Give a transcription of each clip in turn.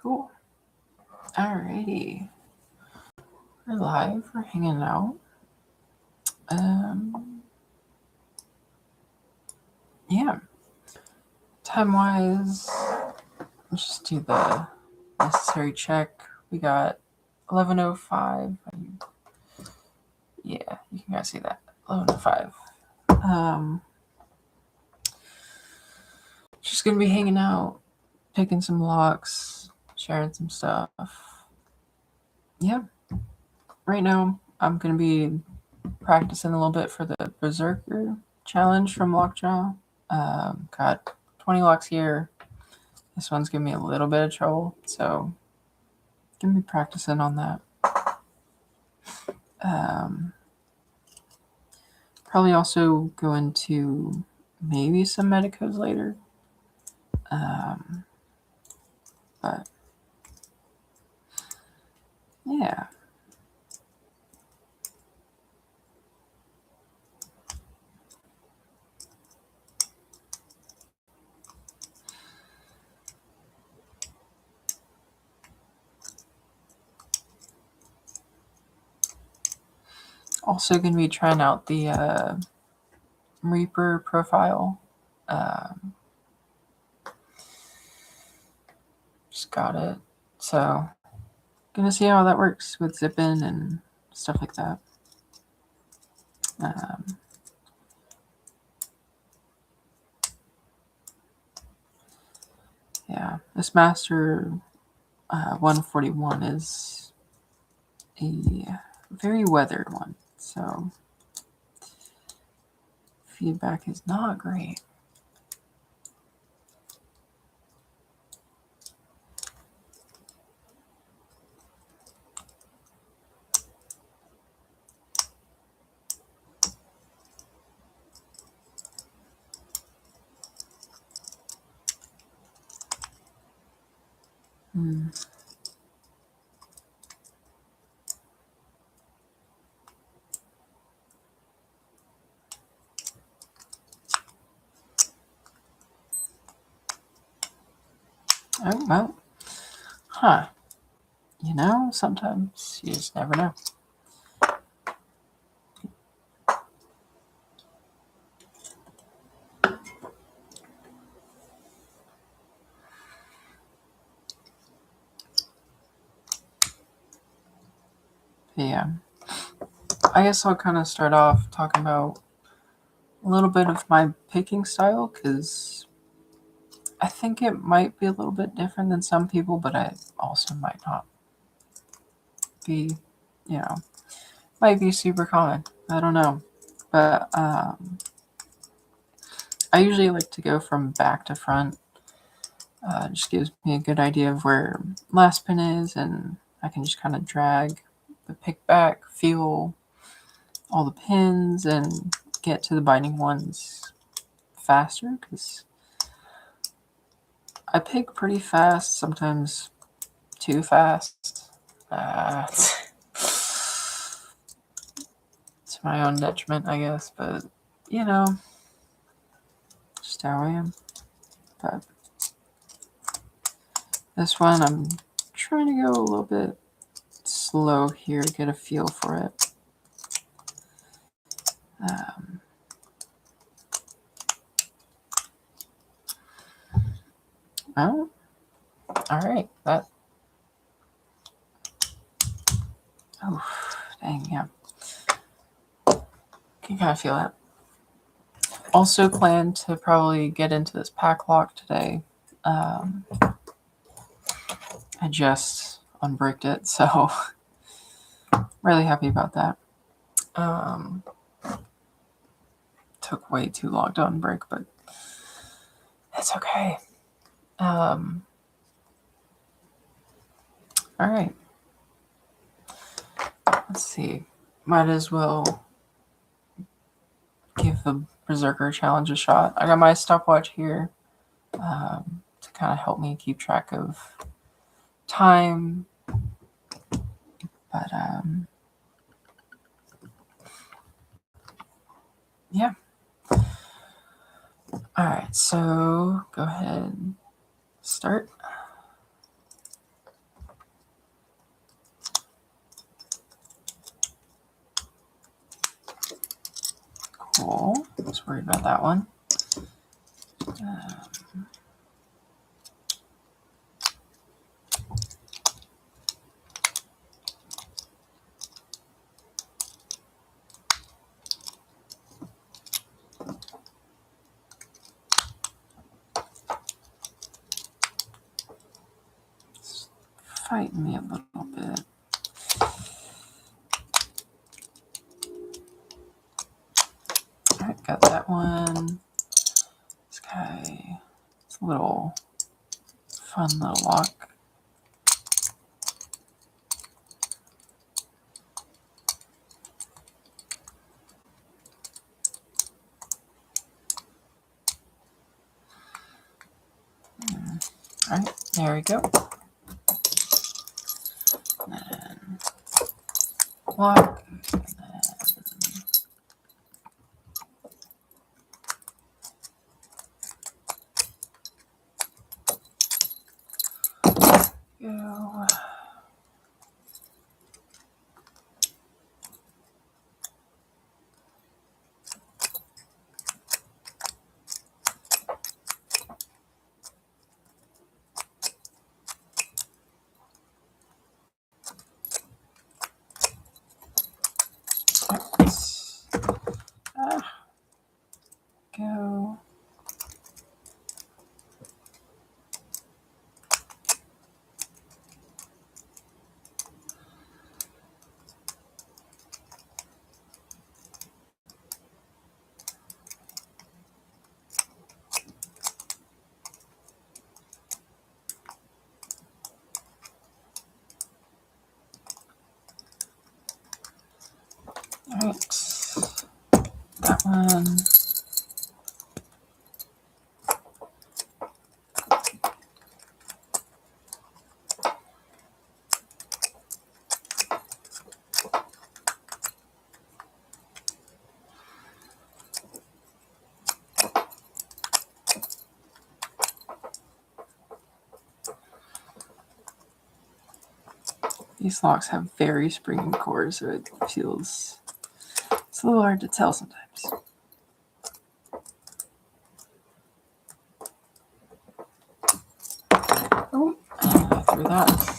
Cool. Alrighty. We're live. We're hanging out. Yeah. Time-wise, let's just do the necessary check. We got 11:05. Yeah, you can guys see that. 11:05. Just gonna be hanging out, picking some locks, sharing some stuff. Yeah. Right now, I'm gonna be practicing a little bit for the Berserker challenge from Lockjaw. Got 20 locks here. This one's giving me a little bit of trouble, so gonna be practicing on that. Probably also go into maybe some medicos later. But yeah. Also going to be trying out the Reaper profile. Just got it. So, going to see how that works with zipping and stuff like that. Yeah, this Master 141 is a very weathered one, so feedback is not great. Oh, well. Huh. You know, sometimes you just never know. Yeah. I guess I'll kind of start off talking about a little bit of my picking style, because I think it might be a little bit different than some people, but I also might not be, might be super common. I don't know. But I usually like to go from back to front. Just gives me a good idea of where last pin is, and I can just kind of drag the pick back, feel all the pins, and get to the binding ones faster, because I pick pretty fast, sometimes too fast. To my own detriment, I guess, but just how I am. But this one, I'm trying to go a little bit slow here to get a feel for it. Oh, all right. That. Oh, dang, yeah. Can kind of feel that. Also plan to probably get into this pack lock today. I just unbricked it, so really happy about that. Took way too long to unbrick, but it's okay. All right. Let's see. Might as well give the Berserker challenge a shot. I got my stopwatch here to kind of help me keep track of time. But yeah. All right, so go ahead and start. was worried about that one. It's fighting me a little bit. Alright, got that one. This guy, it's a little fun little lock. Alright, there we go. And then lock. And then go. Go. Alright, that one. These locks have very springy cores, so it feels, it's a little hard to tell sometimes. Oh, I threw that.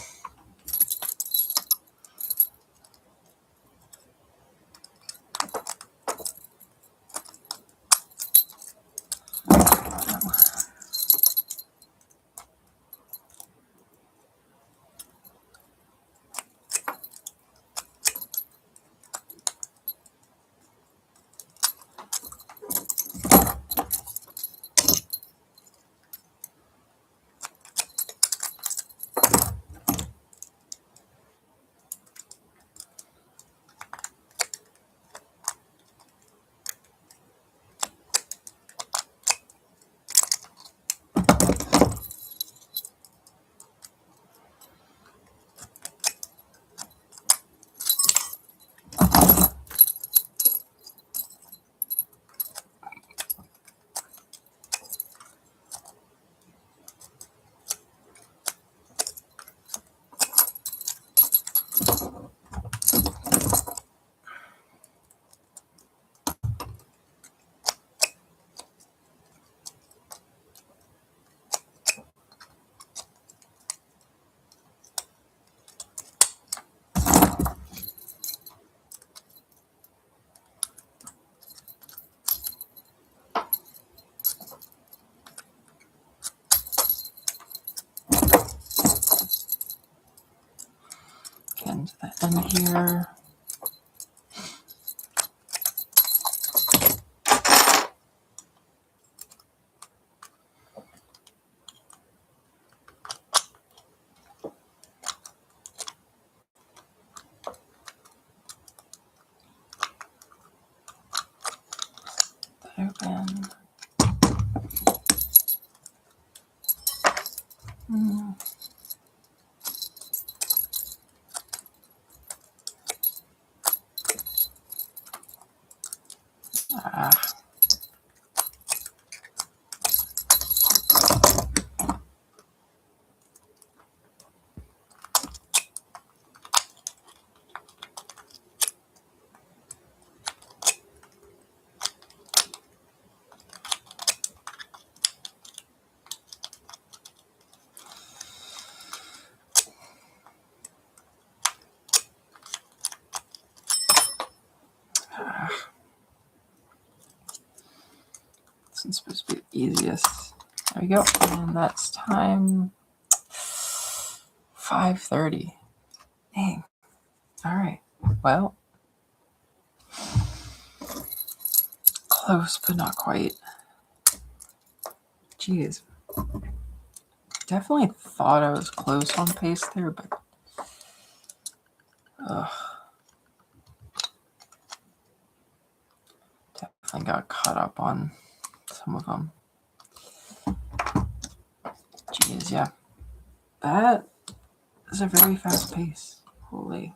Again to the end here. Open. Ah. previous. There we go. And that's time 5:30. Dang. All right. Well, close, but not quite. Jeez. Definitely thought I was close on pace there, but definitely got caught up on some of them. Jeez, yeah. That is a very fast pace. Holy.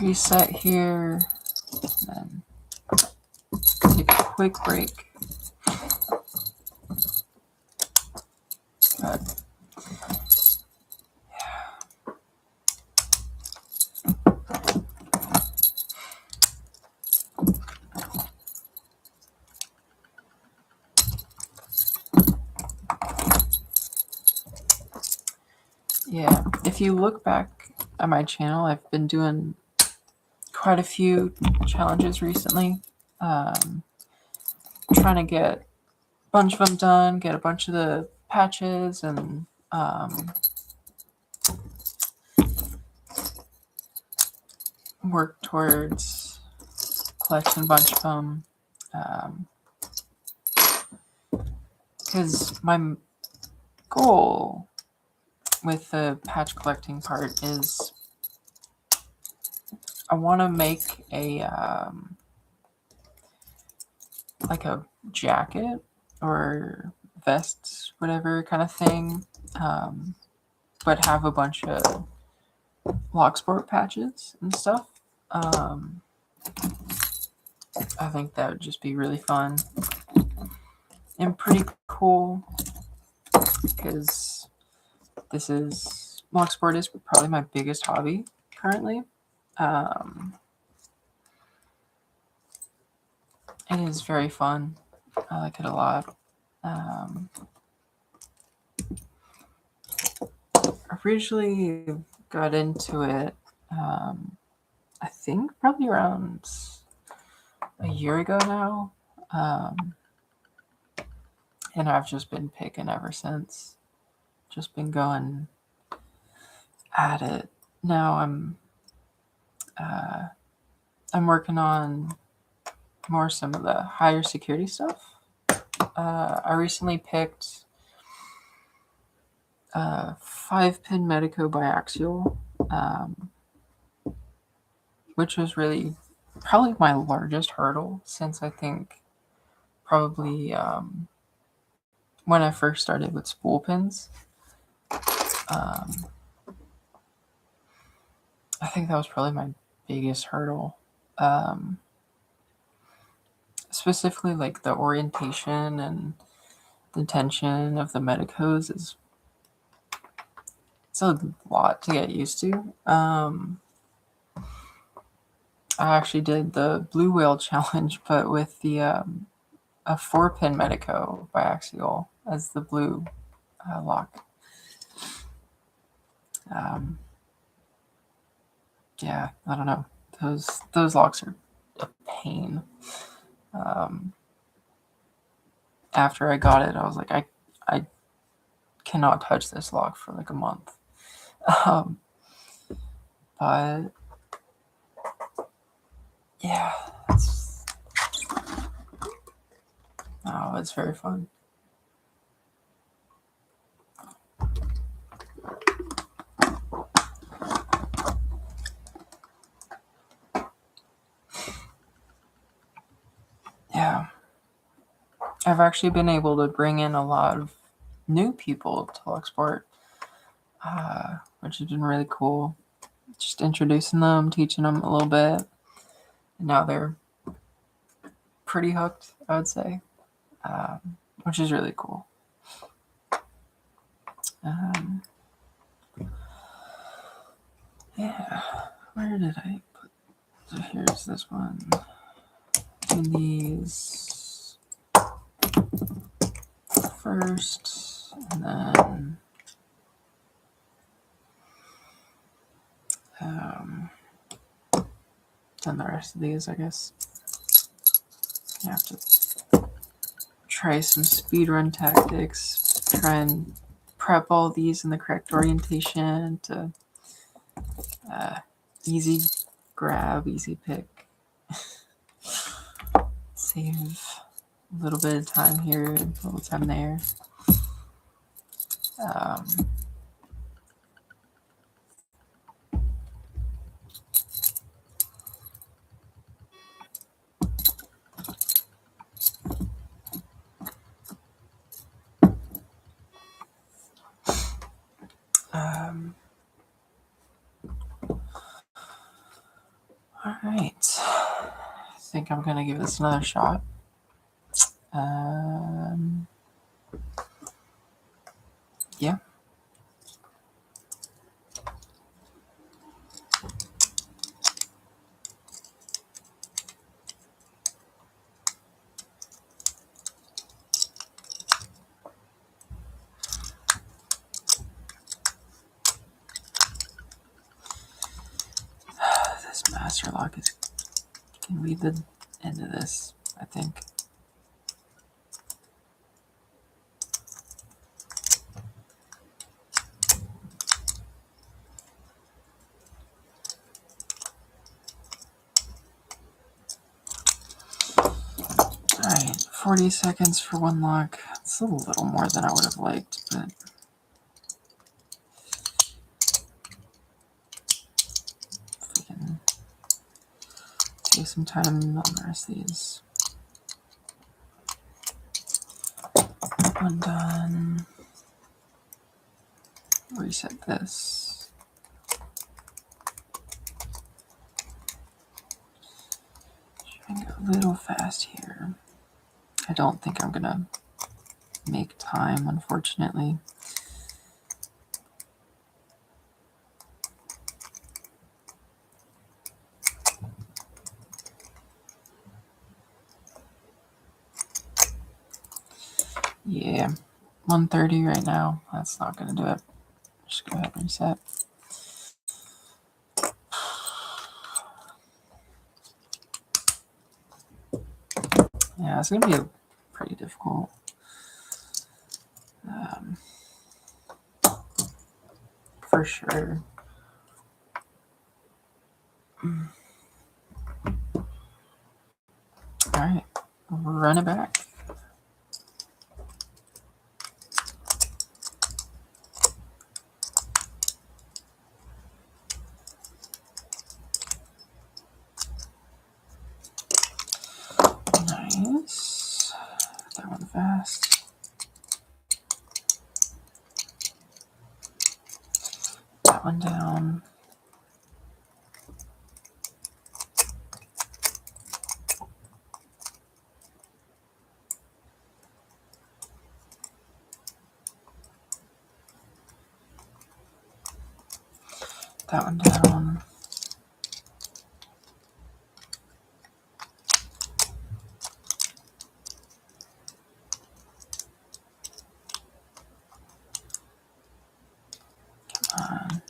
Reset here, and then take a quick break. But yeah, if you look back at my channel, I've been doing quite a few challenges recently. Trying to get a bunch of them done, get a bunch of the patches, and work towards collecting a bunch of them. Because my goal with the patch collecting part is I want to make a like a jacket or vest, whatever kind of thing, but have a bunch of Locksport patches and stuff. I think that would just be really fun and pretty cool, because Locksport is probably my biggest hobby currently. It is very fun. I like it a lot. I originally got into it, I think probably around a year ago now. And I've just been picking ever since. Just been going at it. Now I'm working on some of the higher security stuff. I recently picked 5-pin Medico biaxial, which was really probably my largest hurdle since I think probably when I first started with spool pins. I think that was probably my biggest hurdle. Specifically, like the orientation and the tension of the Medicos it's a lot to get used to. I actually did the Blue Whale challenge, but with the a 4-pin Medico biaxial as the blue lock. Yeah, I don't know. Those locks are a pain. After I got it, I was like, I cannot touch this lock for like a month. But yeah, it's very fun. Yeah. I've actually been able to bring in a lot of new people to Locksport, which has been really cool. Just introducing them, teaching them a little bit, and now they're pretty hooked, I would say, which is really cool. Yeah, where did I put? So here's this one. And these first, and then than the rest of these, I guess. You have to try some speedrun tactics, try and prep all these in the correct orientation to easy grab, easy pick. Save a little bit of time here, a little time there. All right. I think I'm going to give this another shot. Yeah. This master lock is can be the end of this, I think. Alright, 40 seconds for one lock. It's a little more than I would have liked, but if we can take some time on the rest of these. One done. Reset this. Trying to go a little fast here. I don't think I'm gonna make time, unfortunately. Yeah, 1:30 right now. That's not gonna do it. Just go ahead and reset. Yeah, it's gonna be pretty difficult. For sure. Alright, run it back. Nice. That one fast. That one down. That one down. Come on.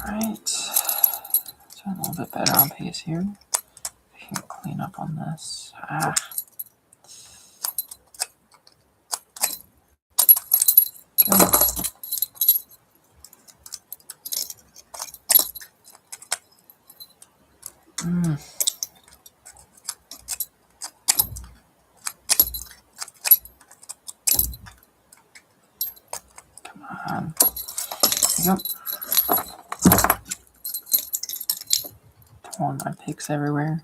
Alright. Doing a little bit better on pace here. I can clean up on this. Good. Come on. Yep. Throwing my picks everywhere.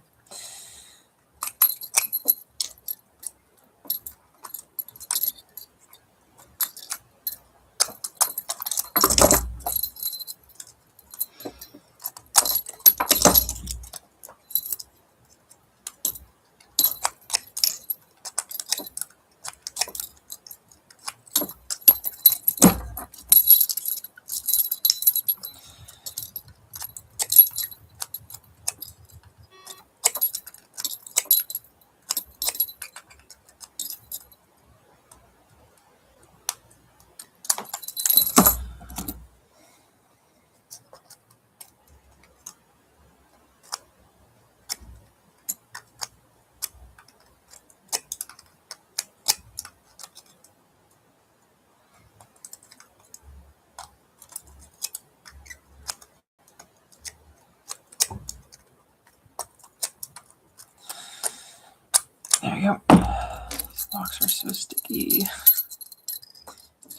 we go. These locks are so sticky.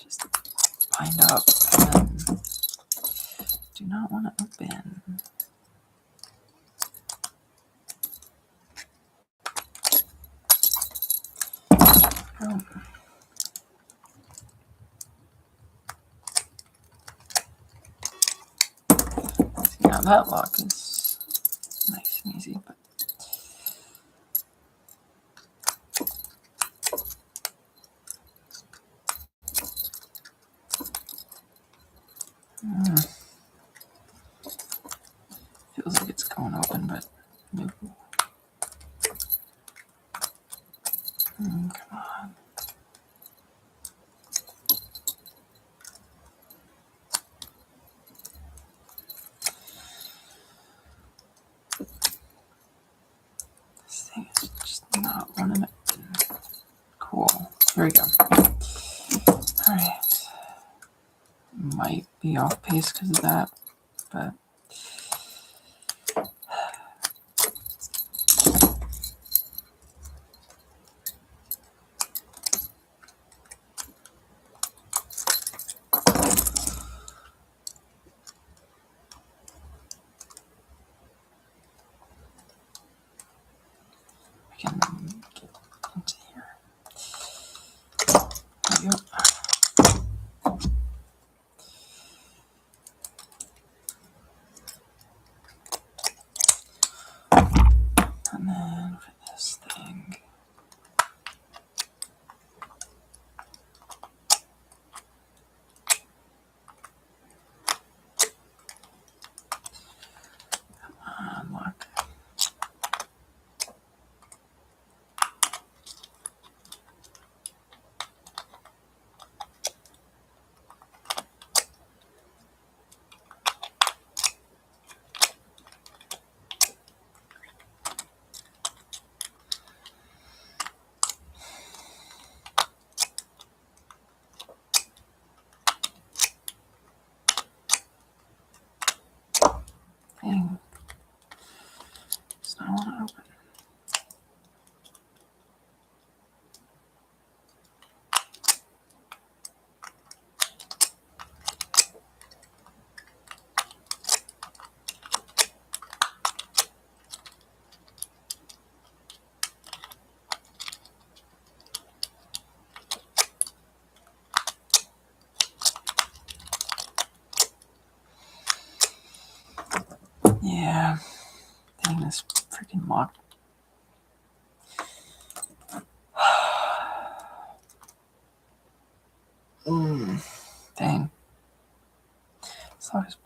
Just bind up and do not want to open. Oh. See, now that lock is nice and easy, but feels like it's going open, but maybe. Come on. This thing is just not running it. Cool. Here we go. Alright. Might be off pace because of that, but I can get into here. There we go. And then for this thing, unlock. Dang. It's not want to open. Yeah. Dang, this freaking lock. Dang. This lock is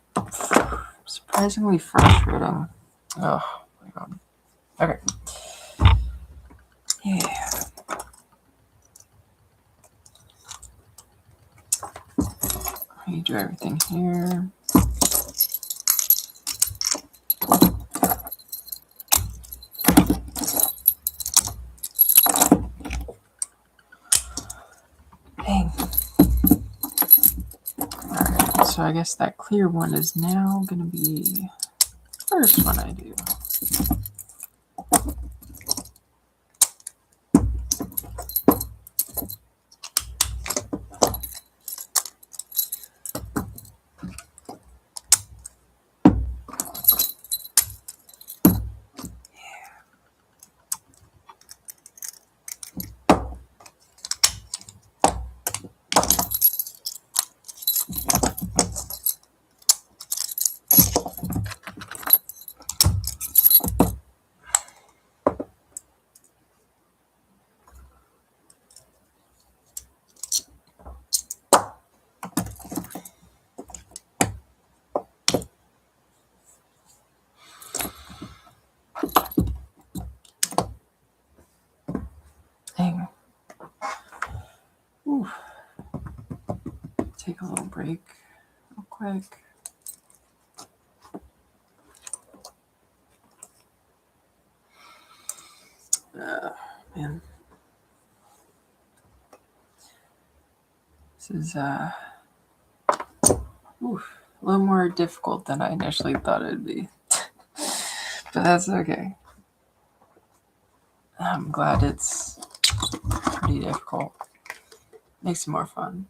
surprisingly frustrating. Oh my god. Okay. Yeah. You do everything here. Dang. Alright, so I guess that clear one is now going to be the first one I do. Dang. Ooh. Take a little break real quick. Man. This is a little more difficult than I initially thought it'd be. But that's okay. I'm glad it's pretty difficult. Makes it more fun.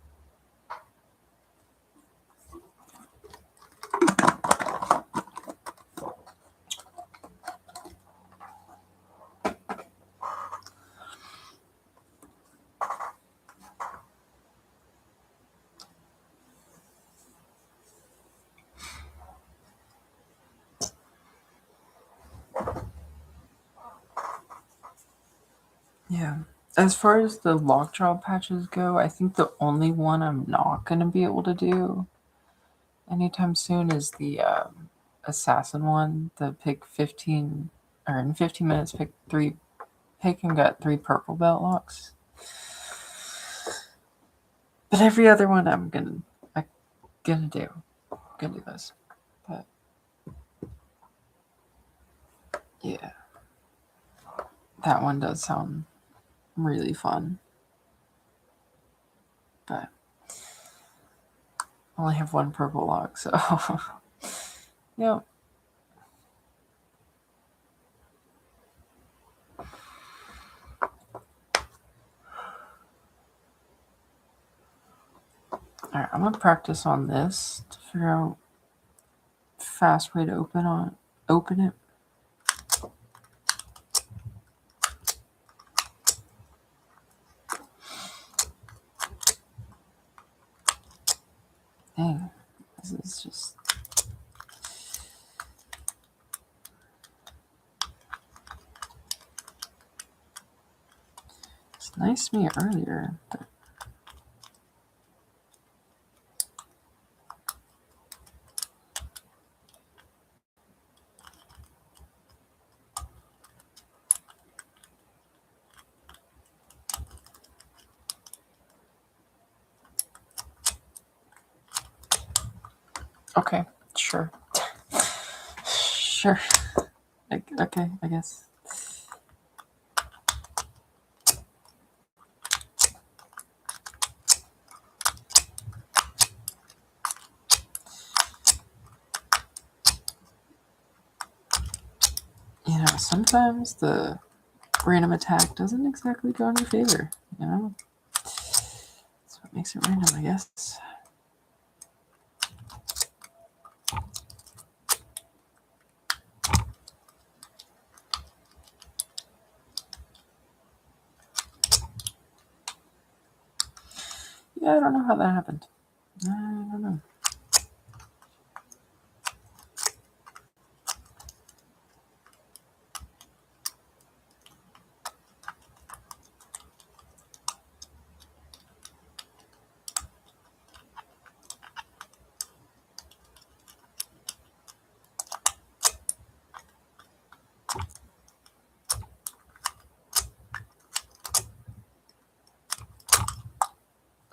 Yeah. As far as the lockjaw patches go, I think the only one I'm not going to be able to do anytime soon is the assassin one. The pick 15, or in 15 minutes, pick and get 3 purple belt locks. But every other one I'm gonna do. Gonna do this. But yeah. That one does sound really fun. But I only have 1 purple lock, so yeah. Alright, I'm gonna practice on this to figure out fast way to open it. Dang, this is just it's nice to me earlier. But okay, sure. Sure. Okay, I guess. You know, sometimes the random attack doesn't exactly go in your favor, you know? That's what makes it random, I guess. Yeah, I don't know how that happened. I don't know.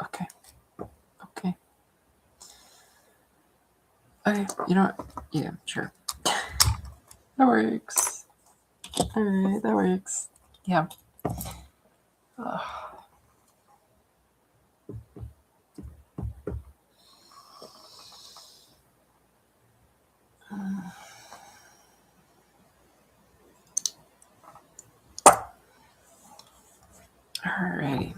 Okay. Okay, you know what? Yeah, sure. That works. Alright, that works. Yeah. Ugh. Alrighty.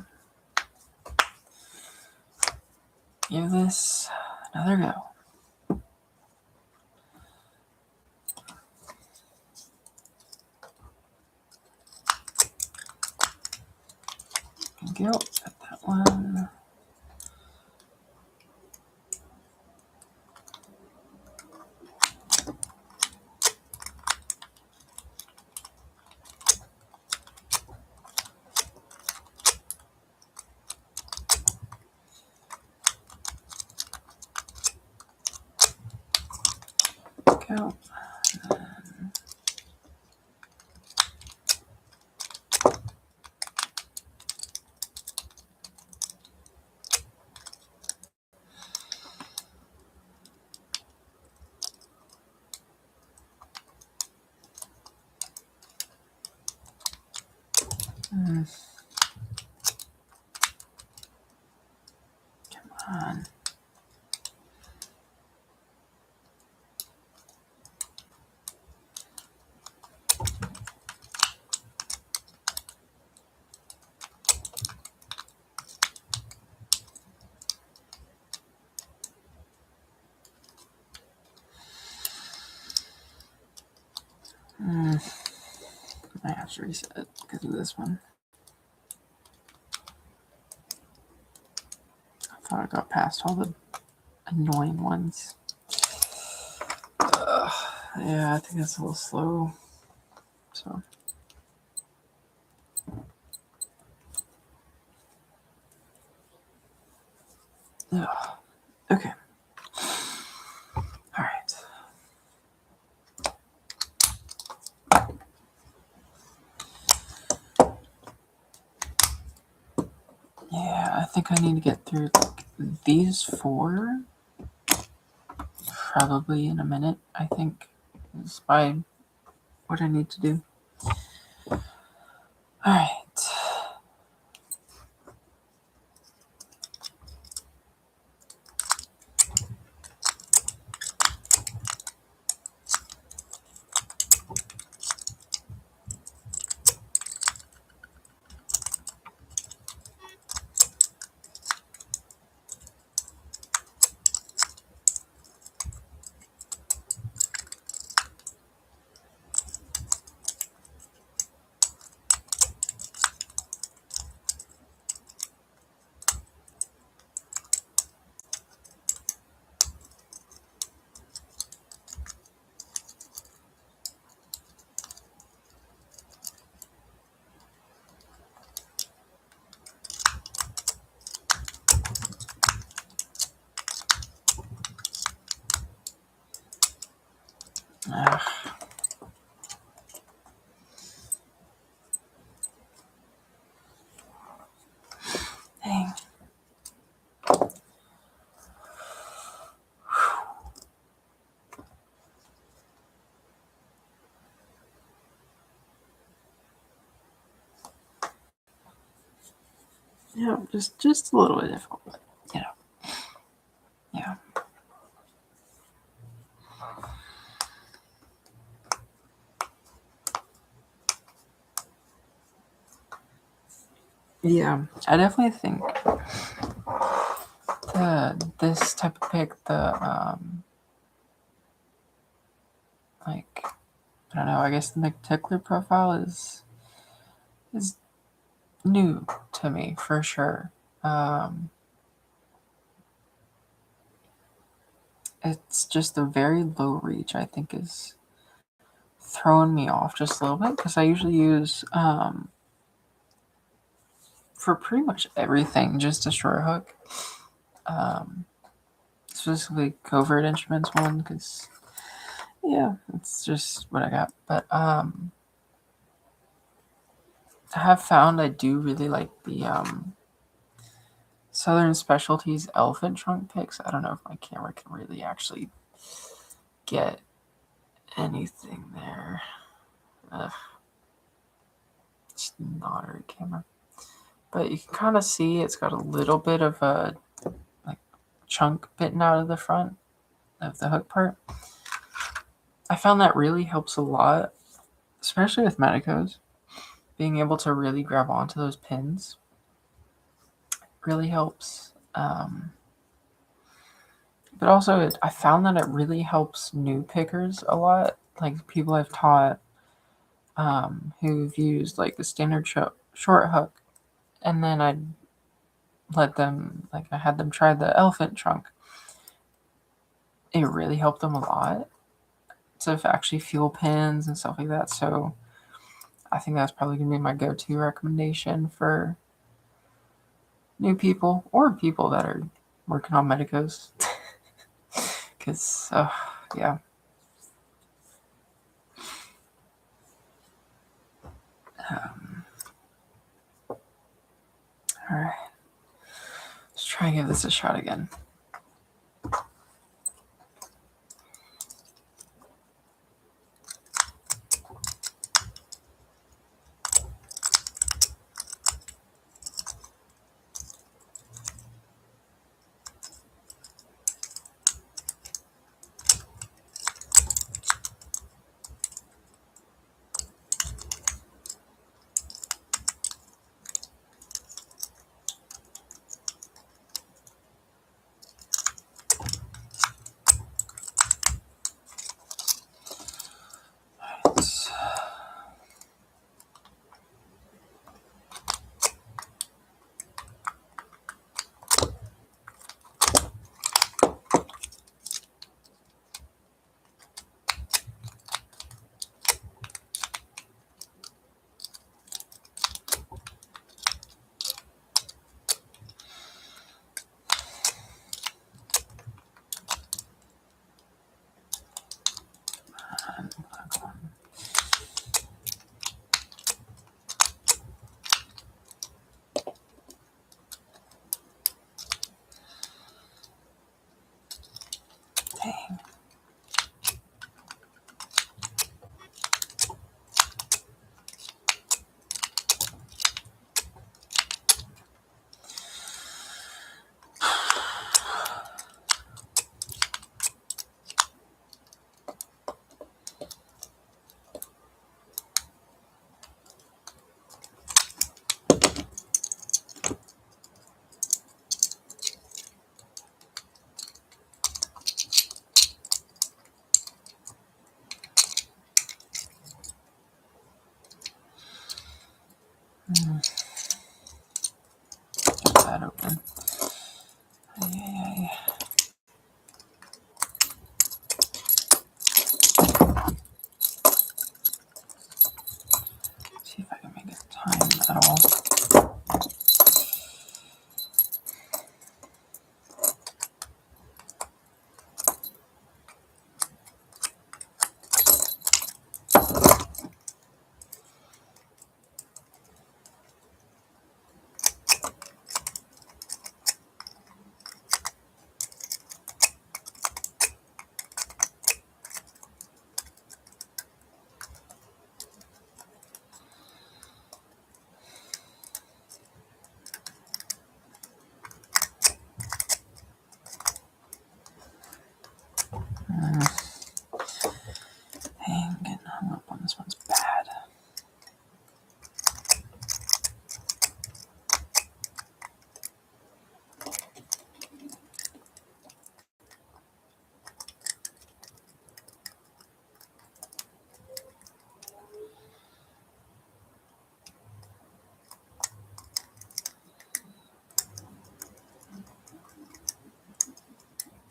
Give this another go. Go. Got that one. Go. Come on. have to reset because of this one. I thought I got past all the annoying ones. Yeah, I think that's a little slow. So. Okay. All right. Yeah, I think I need to get through these 4 probably in a minute. I think is by what I need to do. All right. Dang. Yeah, just a little bit difficult, but yeah. Yeah, I definitely think this type of pick, like, I don't know, I guess the McTickler profile is new to me for sure. It's just a very low reach, I think, is throwing me off just a little bit because I usually use for pretty much everything just a short hook. Specifically covert instruments one because it's just what I got. But I have found I do really like the Southern Specialties elephant trunk picks. I don't know if my camera can really actually get anything there. It's not a good camera. But you can kind of see it's got a little bit of a like chunk bitten out of the front of the hook part. I found that really helps a lot, especially with Medicos. Being able to really grab onto those pins really helps. But also, I found that it really helps new pickers a lot. Like people I've taught who've used like the standard short hook, and then I had them try the elephant trunk. It really helped them a lot to actually feel pins and stuff like that. So I think that's probably going to be my go-to recommendation for new people or people that are working on medicos. Because, yeah. All right. Let's try and give this a shot again. Get that open. Ay. See if I can make it time at all. Dang, getting hung up on this one's bad.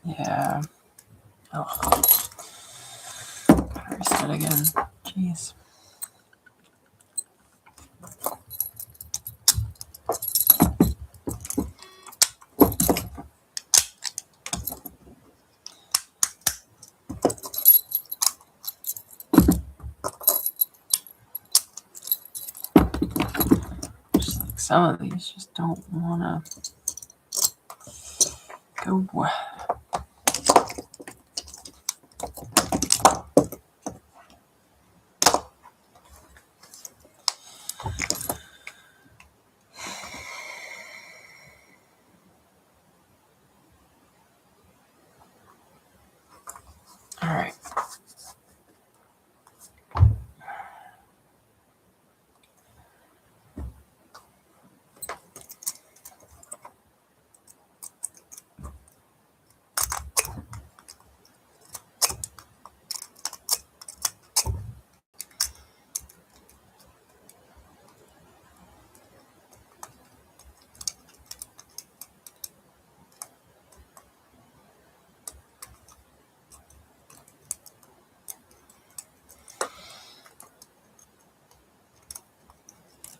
Yeah. Oh. Gotta reset again. Jeez. Just like some of these just don't wanna go. All right.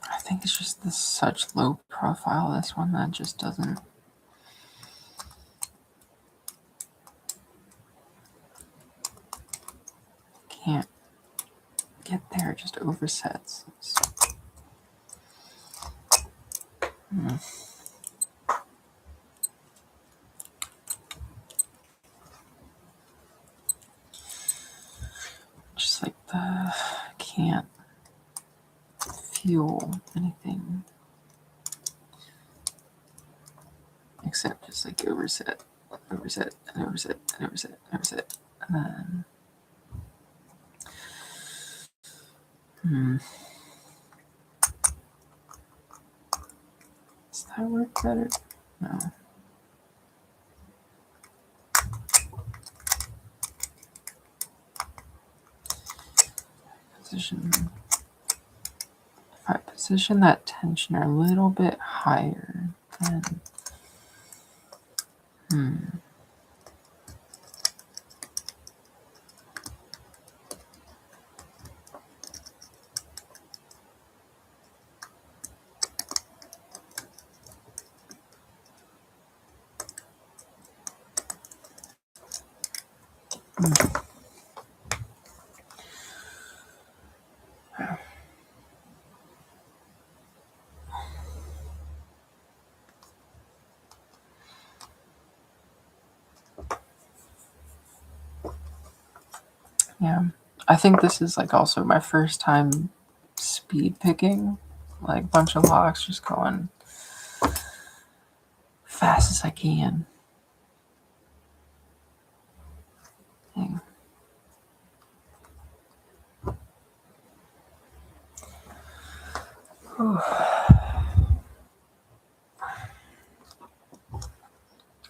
I think it's just this such low profile, this one, that just doesn't. Can't get there, it just oversets. Just like can't feel anything except just like overset, and overset, and overset, and overset, and overset, and then. Does that work better? No. Position. If I position that tensioner a little bit higher, then. Yeah, I think this is like also my first time speed picking, like a bunch of locks, just going fast as I can. Dang.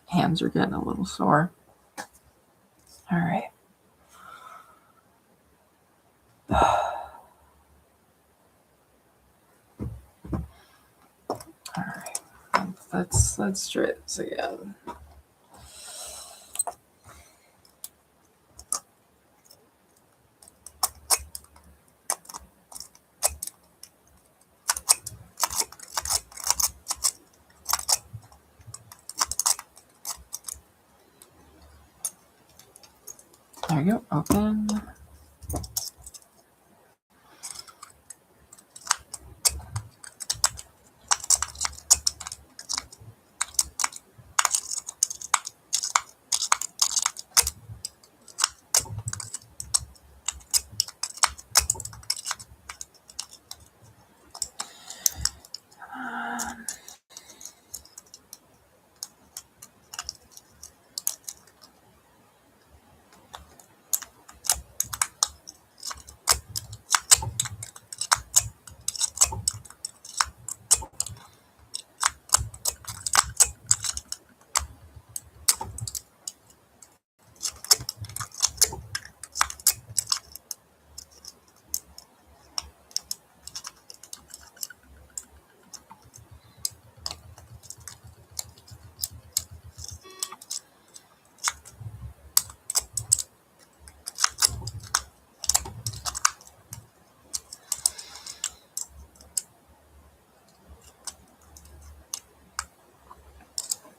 Hands are getting a little sore. All right. let's try this again. There you go. Open.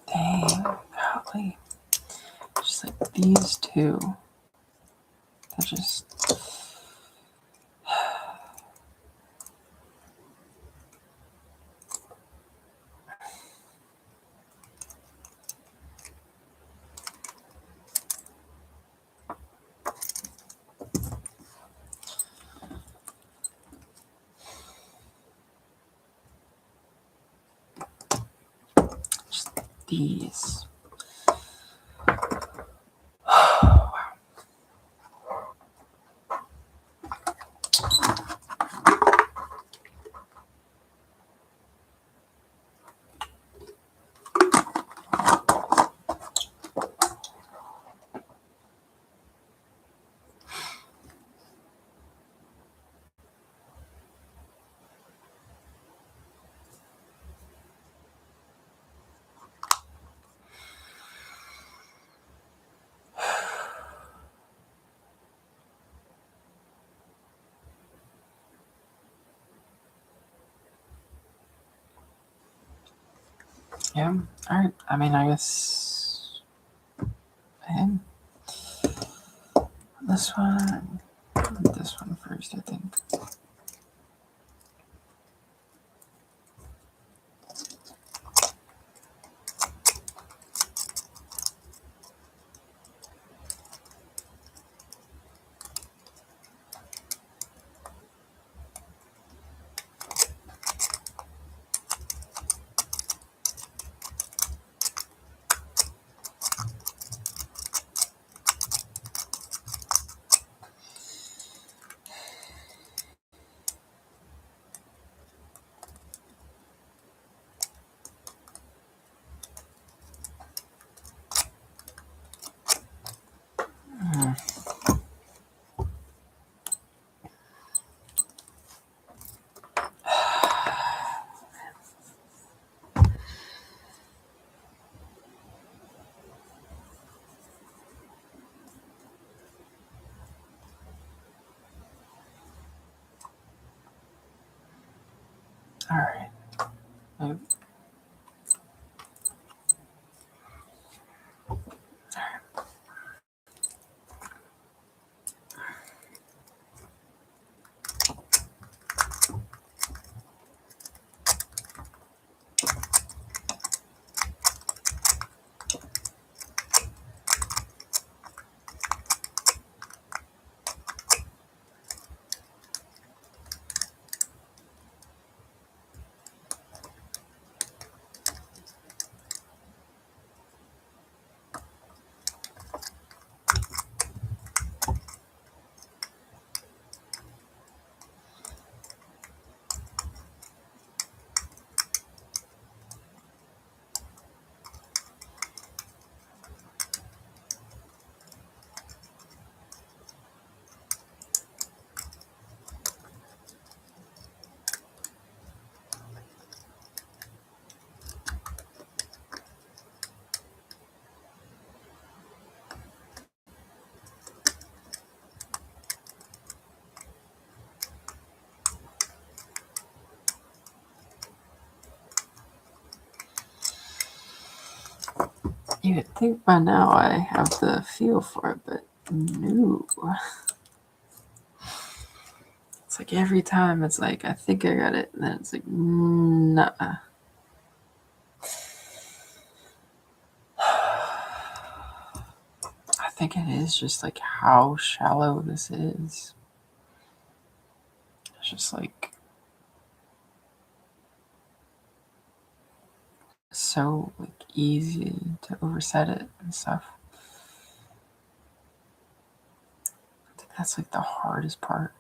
Dang, golly. Just like these two. They're just. These. Wow. Yeah. All right. I mean, I guess. And this one. This one first, I think. All right. You would think by now I have the feel for it, but no. It's like every time it's like, I think I got it, and then it's like, nah. I think it is just like how shallow this is. It's just like so like easy to overset it and stuff. I think that's like the hardest part.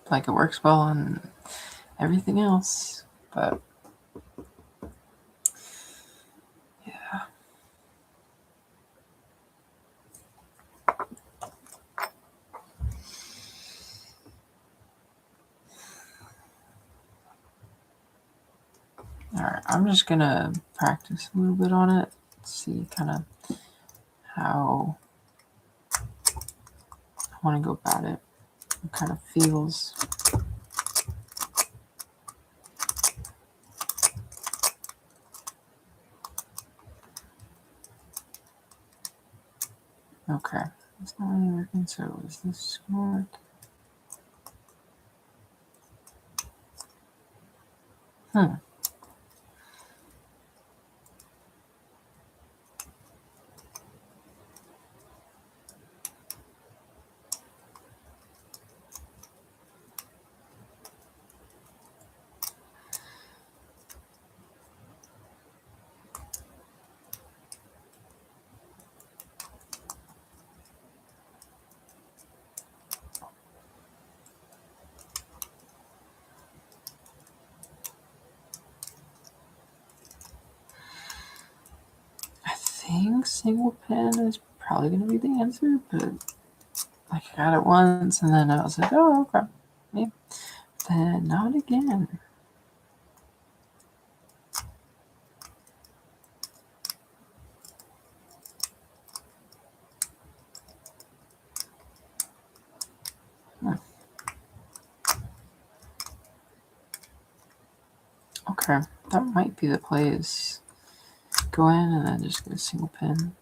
Like it works well on everything else, but yeah. Alright, I'm just gonna practice a little bit on it, see kind of how I want to go about it. What kind of feels. Okay, it's not really working, so is this gonna work? I think single pin is probably going to be the answer, but like I got it once and then I was like, oh, okay. Maybe. Then not again. Okay, that might be the play is go in and then just get a single pin.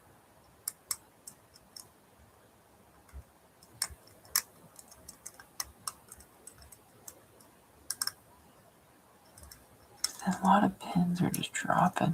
A lot of pins are just dropping.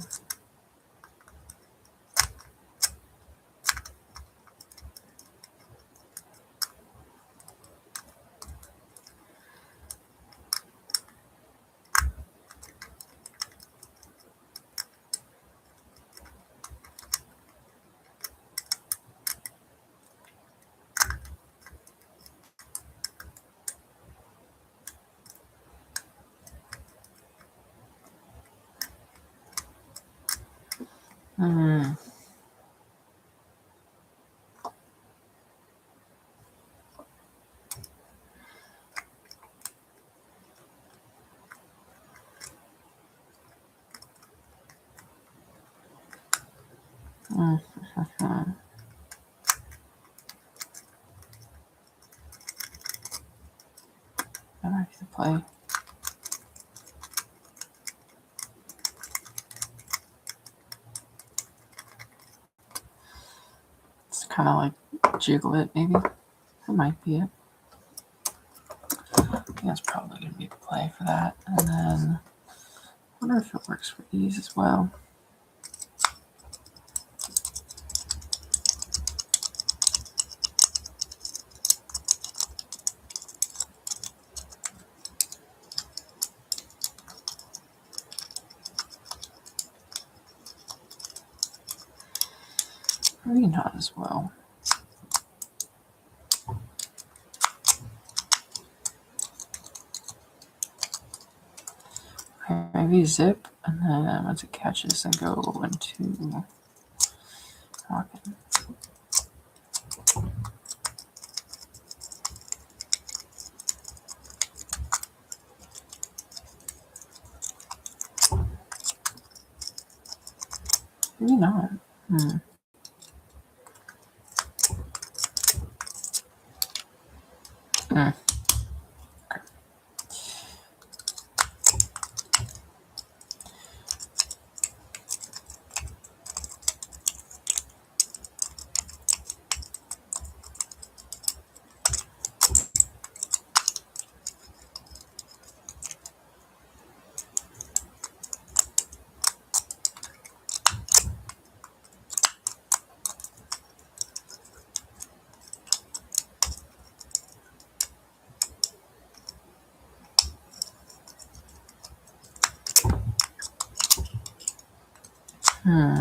That might be the play. It's kind of like jiggle it, maybe. That might be it. I think that's probably going to be the play for that. And then I wonder if it works for these as well. Maybe not as well. Okay, maybe zip, and then once it catches, then go into locking. Maybe not. Okay. Hmm.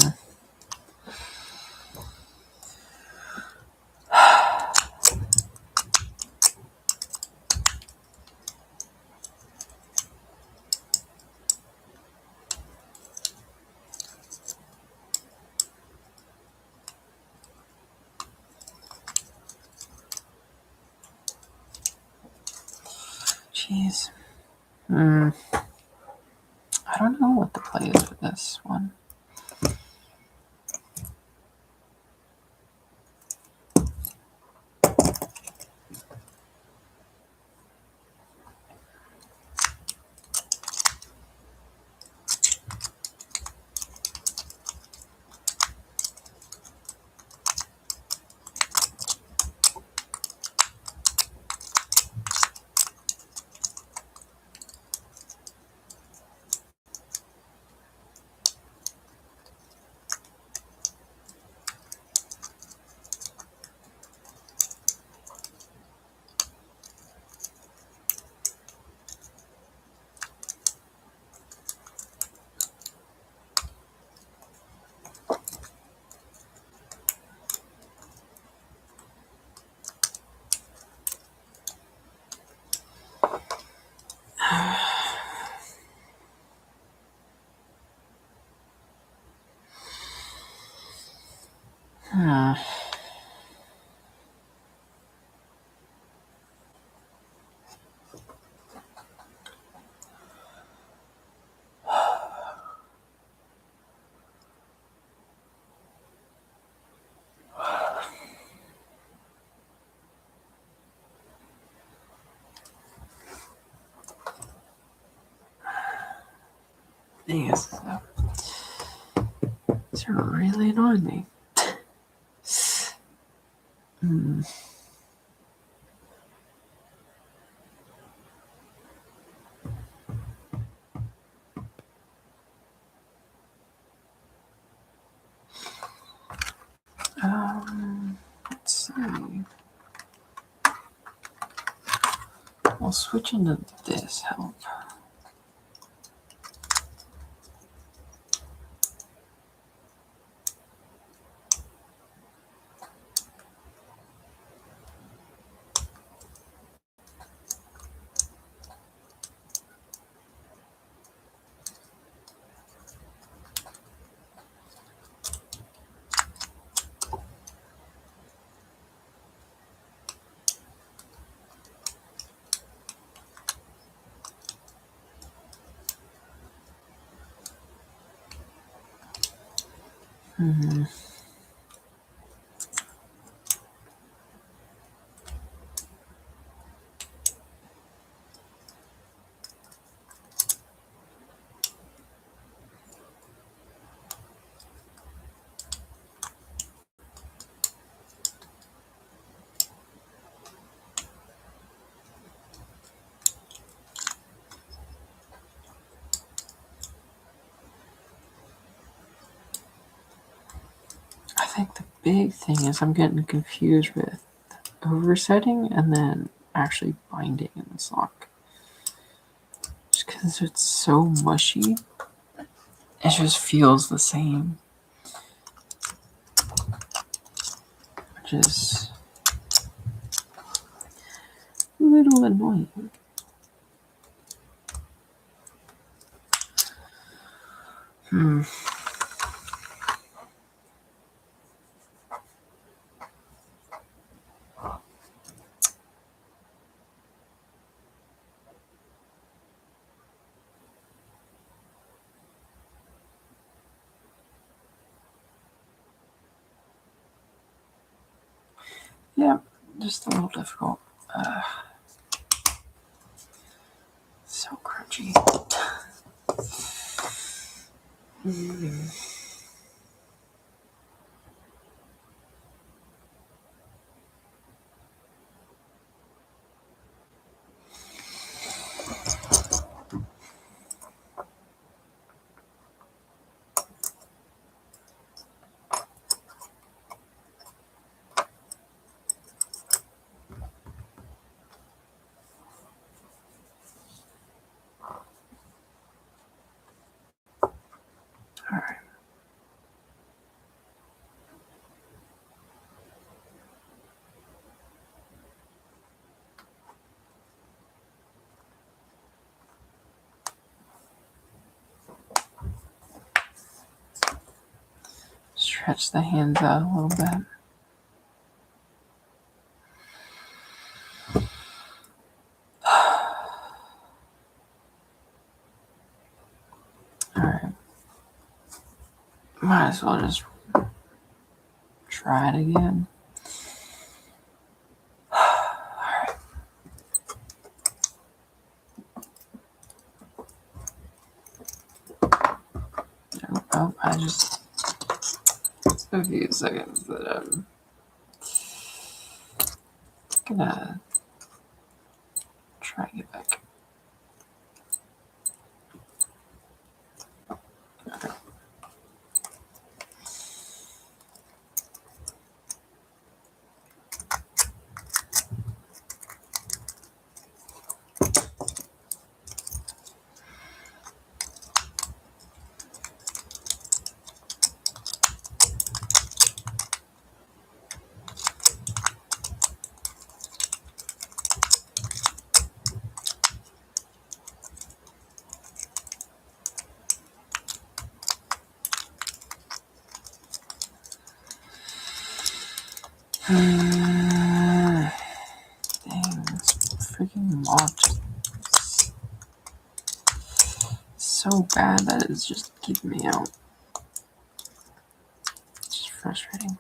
Jeez. I don't know what the play is for this one. Hmm. These are really annoying me. Hmm. Let's see. I'll switch into this help. Hmm. I think the big thing is I'm getting confused with oversetting and then actually binding in this lock. Just because it's so mushy, it just feels the same. Which is a little annoying. Yeah, just a little difficult. So crunchy. Alright. Stretch the hands out a little bit. Alright. Might as well just try it again. Alright. Oh, I just a few seconds that I'm gonna try to get back. Okay. Dang, this freaking locked. So bad that it's just keeping me out. It's just frustrating.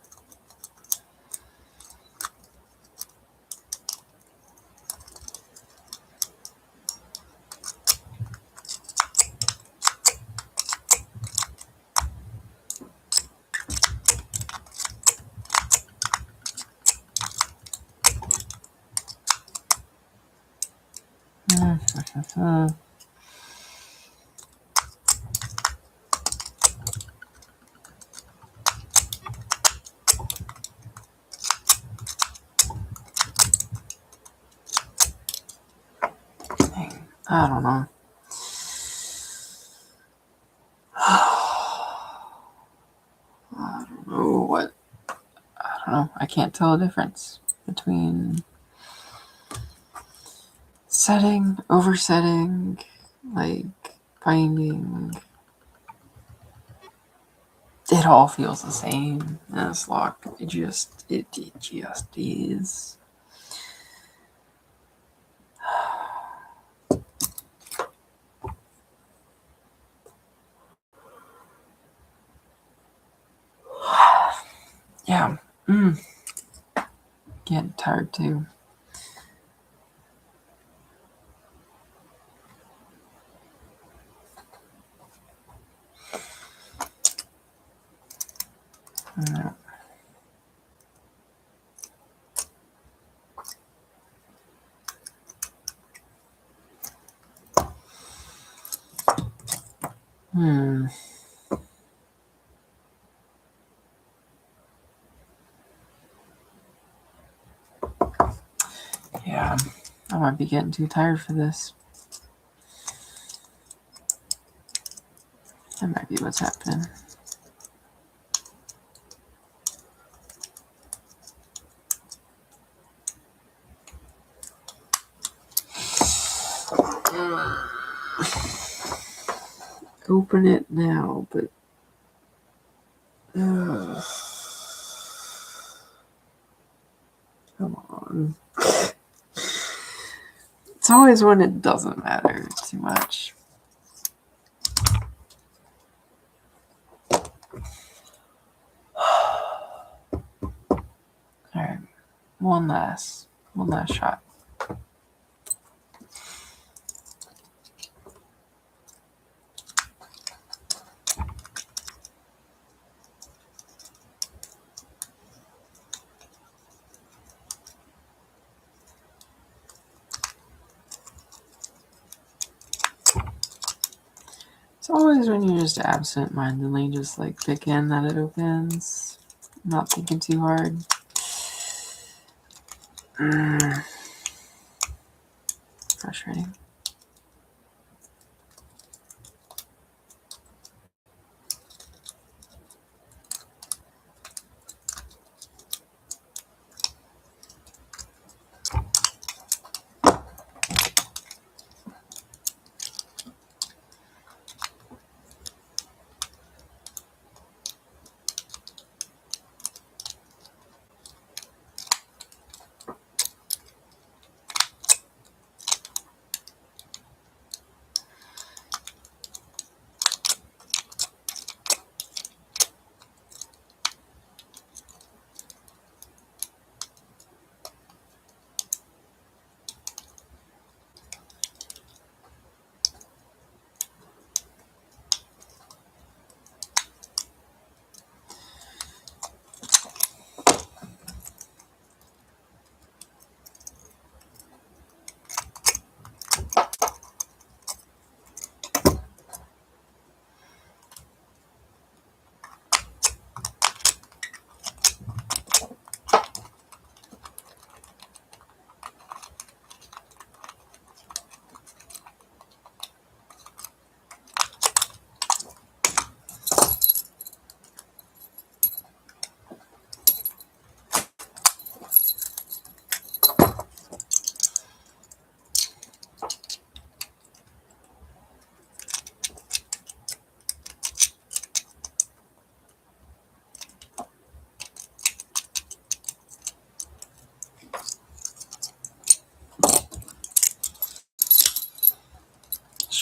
I don't know. I don't know what. I don't know. I can't tell the difference between setting, oversetting, like binding. It all feels the same as lock. It just is. Yeah. Getting tired too. Yeah. Yeah, I might be getting too tired for this. That might be what's happening. Open it now, but come on. It's always when it doesn't matter too much. Alright. One last shot. It's always when you're just absent-mindedly just like picking that it opens. Not thinking too hard. Frustrating.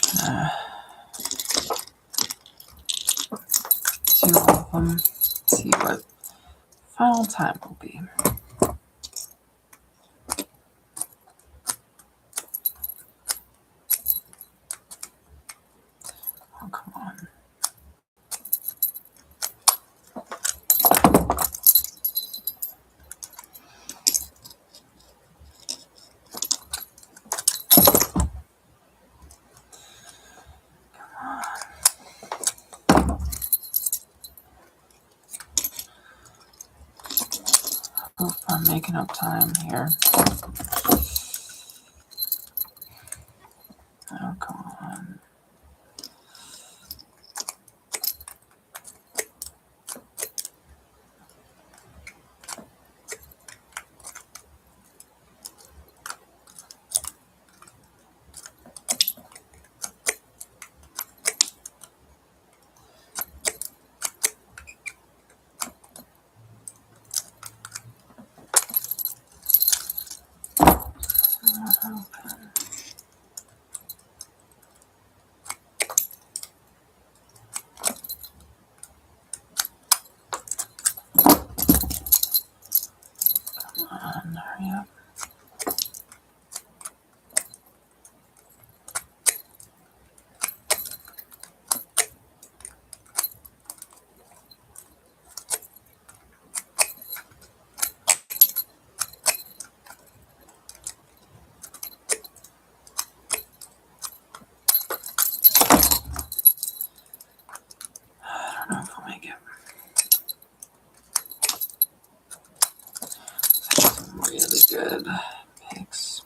Two of them. Let's see what final time will be. Oh, come on. Hope I'm making up time here. Oh, come on. Hurry up. I don't know if I'll make it. Some really good picks.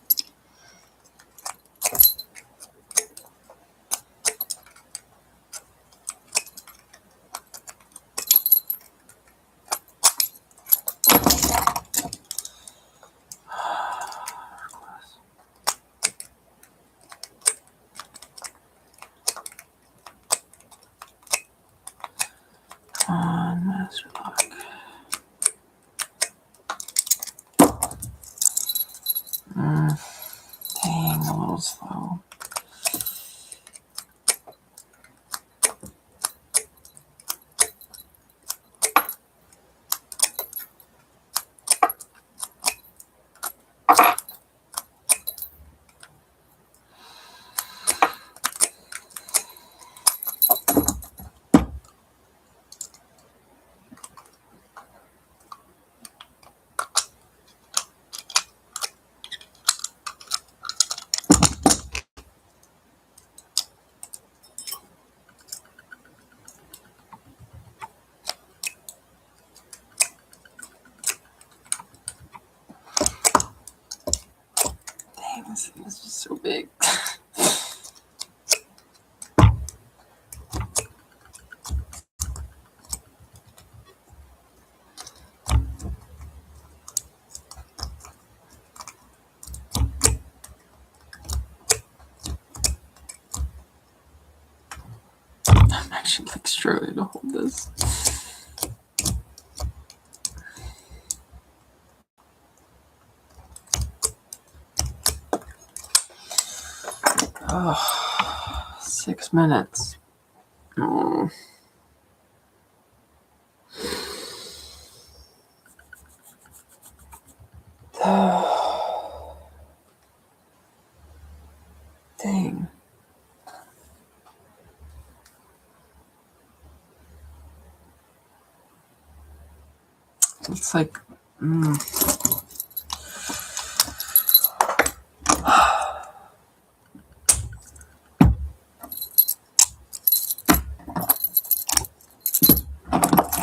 On master lock. Dang, a little slow. Dang, this thing is just so big. I'm actually like struggling to hold this. Oh, 6 minutes. Oh. Dang. It's like,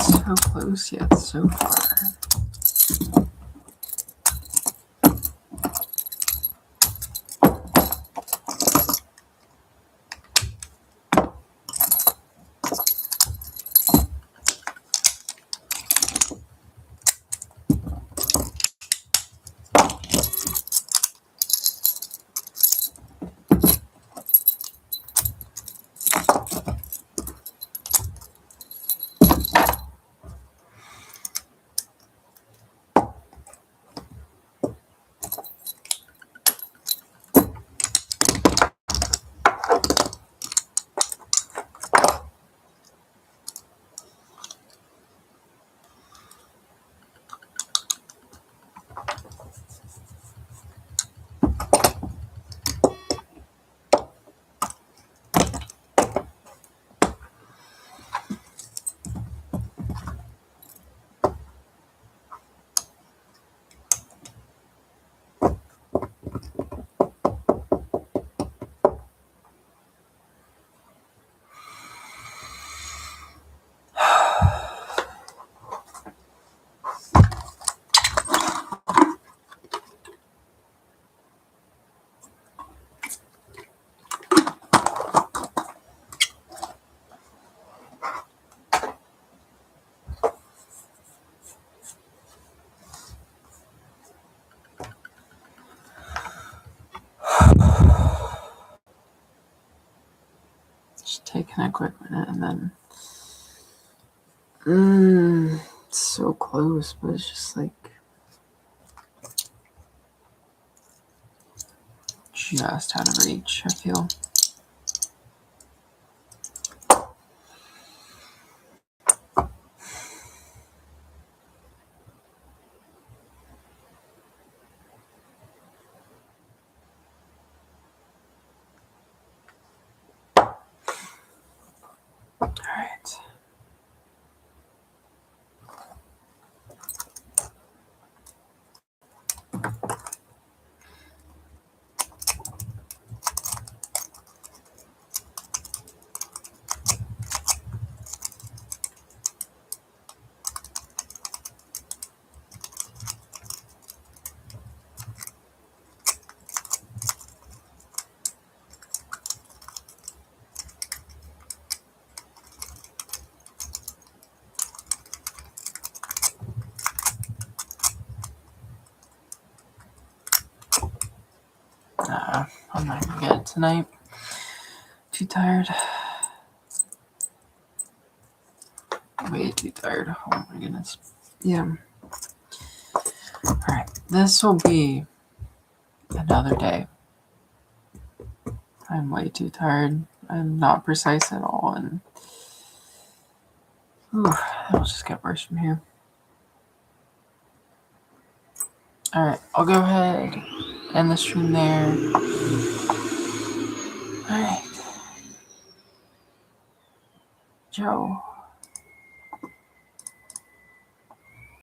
so close yet so far. Just taking a quick minute and then. It's so close, but it's just like just out of reach, I feel. All right. I'm not gonna get it tonight. Too tired. Way too tired. Oh my goodness. Yeah. Alright. This will be another day. I'm way too tired. I'm not precise at all, and it'll just get worse from here. Alright, I'll go ahead, end the stream there. Alright. Joe.